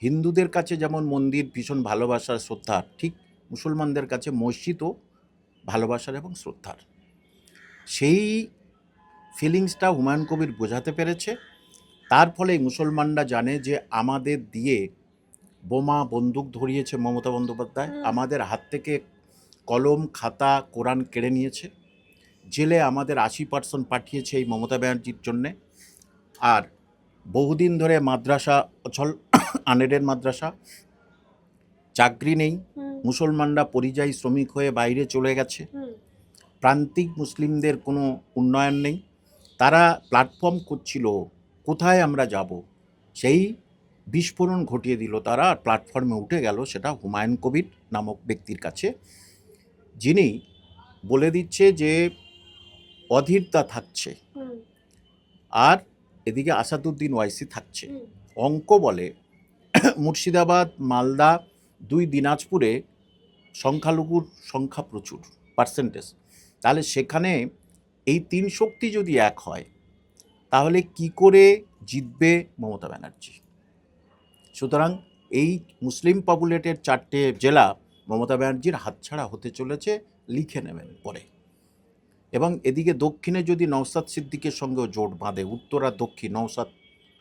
হিন্দুদের কাছে যেমন মন্দির ভীষণ ভালোবাসার শ্রদ্ধার, ঠিক মুসলমানদের কাছে মসজিদও ভালোবাসার এবং শ্রদ্ধার। সেই ফিলিংসটা হুমায়ুন কবির বোঝাতে পেরেছে। তার ফলে মুসলমানরা জানে যে আমাদের দিয়ে বোমা বন্দুক ধরিয়েছে মমতা বন্দ্যোপাধ্যায়, আমাদের হাত থেকে কলম খাতা কোরআন কেড়ে নিয়েছে, জেলে আমাদের 80% পাঠিয়েছে এই মমতা ব্যানার্জির জন্যে। আর বহুদিন ধরে মাদ্রাসা অচল, আনেডেড মাদ্রাসা, চাকরি নেই, মুসলমানরা পরিযায়ী শ্রমিক হয়ে বাইরে চলে গেছে, প্রান্তিক মুসলিমদের কোনো উন্নয়ন নেই। তারা প্ল্যাটফর্ম করছিল কোথায় আমরা যাব, সেই বিস্ফোরণ ঘটিয়ে দিল তারা, আর প্ল্যাটফর্মে উঠে গেল সেটা হুমায়ুন কবির নামক ব্যক্তির কাছে, যিনি বলে দিচ্ছে যে অধীরতা থাকছে আর এদিকে আসাদুদ্দিন ওয়াইসি থাকছে। অঙ্ক বলে মুর্শিদাবাদ, মালদা, 2 দিনাজপুরে সংখ্যালঘুর সংখ্যা প্রচুর পার্সেন্টেজ, তাহলে সেখানে এই 3 শক্তি যদি এক হয় তাহলে কি করে জিতবে মমতা ব্যানার্জি? সুতরাং এই মুসলিম পপুলেটেড 4টে জেলা মমতা ব্যানার্জির হাতছাড়া হতে চলেছে, লিখে নেবেন পরে। এবং এদিকে দক্ষিণে যদি নওশাদ সিদ্দিকের সঙ্গেও জোট বাঁধে, উত্তর আর দক্ষিণ, নওশাদ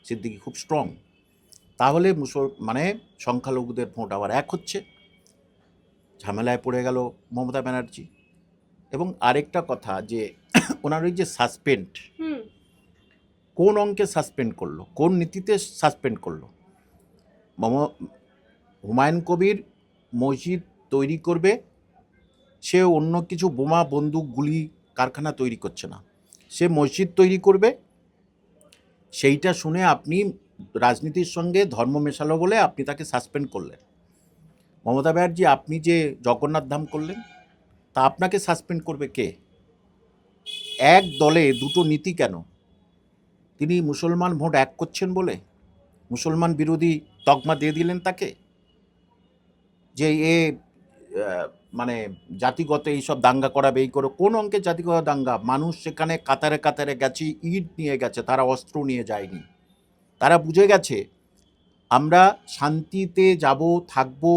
সিদ্দিকি খুব স্ট্রং, তাহলে মানে সংখ্যালঘুদের ভোট আবার এক হচ্ছে, ঝামেলায় পড়ে গেল মমতা ব্যানার্জি। এবং আরেকটা কথা যে ওনার ওই যে সাসপেন্ড, কোন অঙ্কে সাসপেন্ড করলো, কোন নীতিতে সাসপেন্ড করলো? হুমায়ুন কবির মসজিদ তৈরি করবে, সে অন্য কিছু বোমা বন্দুক গুলি কারখানা তৈরি করছে না, সে মসজিদ তৈরি করবে। সেইটা শুনে আপনি রাজনীতির সঙ্গে ধর্ম মেশালো বলে আপনি তাকে সাসপেন্ড করলেন। মমতা ব্যানার্জি, আপনি যে জগন্নাথ ধাম করলেন, তা আপনাকে সাসপেন্ড করবে কে? এক দলে দুটো নীতি কেন? তিনি মুসলমান ভোট এক করছেন বলে মুসলমান বিরোধী তকমা দিয়ে দিলেন তাকে, যে এ মানে জাতিগত এইসব দাঙ্গা করাবে, এই করে। কোন অঙ্কে জাতিগত দাঙ্গা? মানুষ সেখানে কাতারে কাতারে গেছে, ইট নিয়ে গেছে, তারা অস্ত্র নিয়ে যায়নি। তারা বুঝে গেছে আমরা শান্তিতে যাব, থাকবো,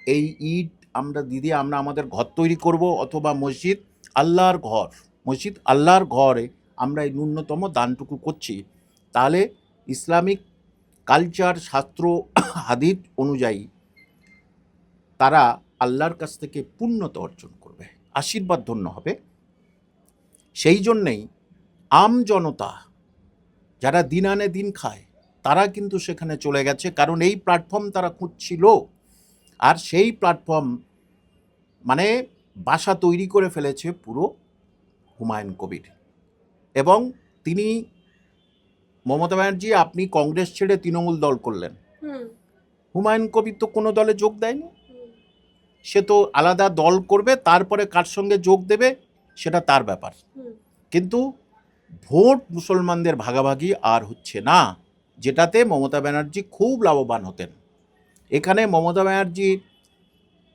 এই ইট আমরা দিদি আমরা আমাদের ঘর তৈরি করব, অথবা মসজিদ আল্লাহর ঘর, মসজিদ আল্লাহর ঘরে আমরা এই ন্যূনতম দানটুকু করছি, তাহলে ইসলামিক কালচার, শাস্ত্র, হাদিস অনুযায়ী তারা আল্লাহর কাছ থেকে পুণ্যতা অর্জন করবে, আশীর্বাদ ধন্য হবে। সেই জন্যেই আম জনতা যারা দিন আনে দিন খায় তারা কিন্তু সেখানে চলে গেছে, কারণ এই প্ল্যাটফর্ম তারা খুঁজছিল। আর সেই প্ল্যাটফর্ম মানে বাসা তৈরি করে ফেলেছে পুরো হুমায়ুন কবির। এবং তিনি, মমতা ব্যানার্জি, আপনি কংগ্রেস ছেড়ে তৃণমূল দল করলেন, হুমায়ুন কবির তো কোনো দলে যোগ দেয়নি, সে তো আলাদা দল করবে, তারপরে কার সঙ্গে যোগ দেবে সেটা তার ব্যাপার। কিন্তু ভোট মুসলমানদের ভাগাভাগি আর হচ্ছে না, যেটাতে মমতা ব্যানার্জি খুব লাভবান হতেন। এখানে মমতা ব্যানার্জি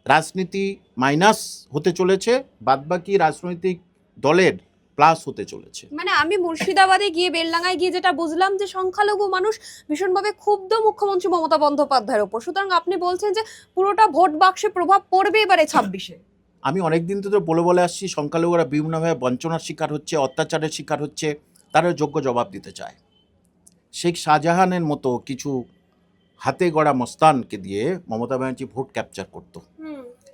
রাজনীতি মাইনাস হতে চলেছে, বাদবাকি রাজনৈতিক দলের প্লাস হতে চলেছে। মানে আমি মুর্শিদাবাদে গিয়ে, বেলডাঙ্গায় গিয়ে যেটা বুঝলাম যে সংখ্যালঘু মানুষ ভীষণভাবে ক্ষুব্ধ মুখ্যমন্ত্রী মমতা বন্দ্যোপাধ্যায়ের ওপর। সুতরাং আপনি বলছেন যে পুরোটা ভোট বাক্সে প্রভাব পড়বে এবারে 26-এ। আমি অনেকদিন তো বলে আসছি, সংখ্যালঘুরা বিভিন্নভাবে বঞ্চনার শিকার হচ্ছে, অত্যাচারের শিকার হচ্ছে, তারা যোগ্য জবাব দিতে চায়। শেখ শাহজাহানের মতো কিছু হাতে গড়া মস্তানকে দিয়ে মমতা ব্যানার্জি ভোট ক্যাপচার করত।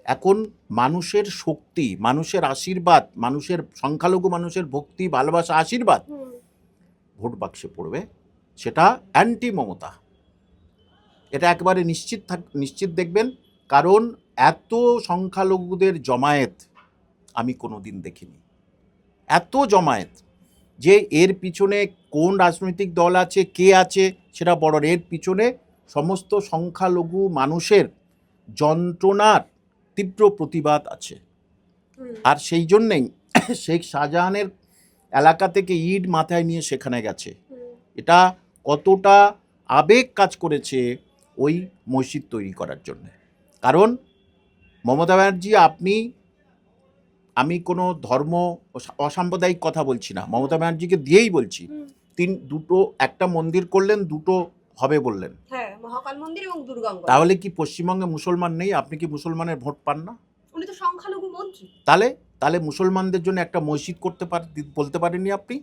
এখন মানুষের শক্তি, মানুষের আশীর্বাদ, মানুষের সংখ্যালঘু মানুষের ভক্তি, ভালোবাসা, আশীর্বাদ ভোট বাক্সে পড়বে, সেটা অ্যান্টি মমতা, এটা একেবারে নিশ্চিত দেখবেন। কারণ এত সংখ্যালঘুদের জমায়েত আমি কোনো দিন দেখিনি, এত জমায়েত, যে এর পিছনে কোন রাজনৈতিক দল আছে, কে আছে সেটা বড়, এর পিছনে সমস্ত সংখ্যালঘু মানুষের যন্ত্রণার তীব্র প্রতিবাদ আছে। আর সেই জন্যেই শেখ শাহজাহানের এলাকা থেকে ইট মাথায় নিয়ে সেখানে গেছে। এটা কতটা আবেগ কাজ করেছে ওই মসজিদ তৈরি করার জন্য। কারণ মমতা ব্যানার্জি, আমি কোনো ধর্ম অসাম্প্রদায়িক কথা বলছি না, মমতা ব্যানার্জিকে দিয়েই বলছি, একটা মন্দির করলেন, দুটো হবে বললেন, হ্যাঁ, মহাকাল মন্দির এবং দুর্গাঙ্গন। তাহলে কি পশ্চিমবঙ্গে মুসলমান নেই? আপনি কি মুসলমানের ভোট পান না? উনি তো সংখ্যালঘু মন্ত্রী। তাহলে তাহলে মুসলমানদের জন্য একটা মসজিদ বলতে পারেননি আপনি?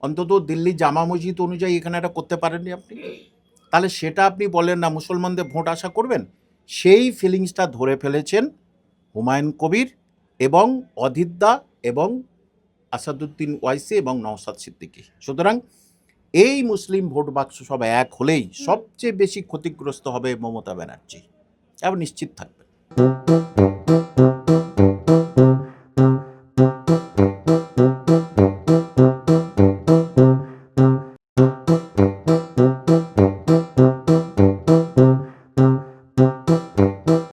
অন্তত দিল্লি জামা মসজিদ অনুযায়ী এখানে একটা করতে পারেননি আপনি? তাহলে সেটা আপনি বলেন না মুসলমানদের ভোট আশা করবেন? সেই ফিলিংসটা ধরে ফেলেছেন হুমায়ুন কবির এবং অধীর দা এবং আসাদুদ্দিন ওয়াইসি এবং নওশাদ সিদ্দিকী। সুতরাং এই মুসলিম ভোট বাক্স সব এক হলেই সবচেয়ে বেশি ক্ষতিগ্রস্ত হবে মমতা ব্যানার্জি, এবং নিশ্চিত থাকবেন।